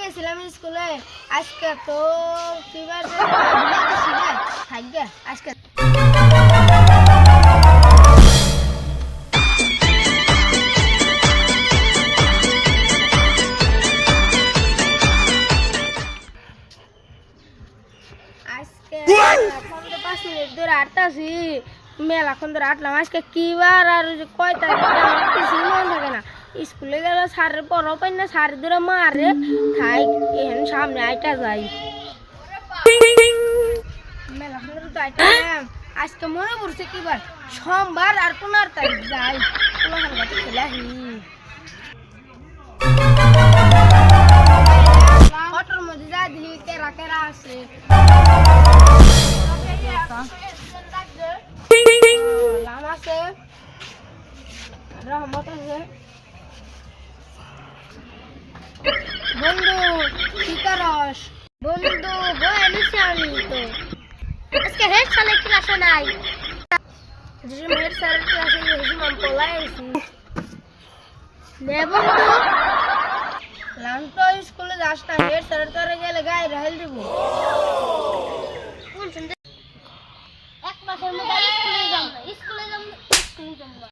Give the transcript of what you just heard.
গেছিলাম স্কুলে আজকে তো কিবার থাকবে আজকে আজকে এখন তো 5 মিনিট ধরে আটতাছি মেলাক্ষণ ধরে আটলাম আজকে কিবার আর কয় তারিখ কিছু মনে থাকে না স্কুলে গেলে স্যারের পড়াও পাই না স্যার ধরে মারে খাই এখন সামনে আইটা যাই মেলাক্ষণ ধরে তো আইটাম আজকে মনে পড়ছে কিবার সোমবার আর 15 তারিখ যাই কোলাখান গাছে খেলাহি অটোর মধ্যে যা দেখি কেরা কেরা আছে লাম আছে রহমত আছে বন্ধু কি করস বন্ধু বই নিছি আমি তো আজকে হেড স্যারের ক্লাসে নাই যেদিন হেড স্যারের ক্লাসে গেছি আমি পলাই আইছি নে বন্ধু লাম তো স্কুলে যাস না হেড স্যারের তোরে গেলে গায়ে রাহেল দিব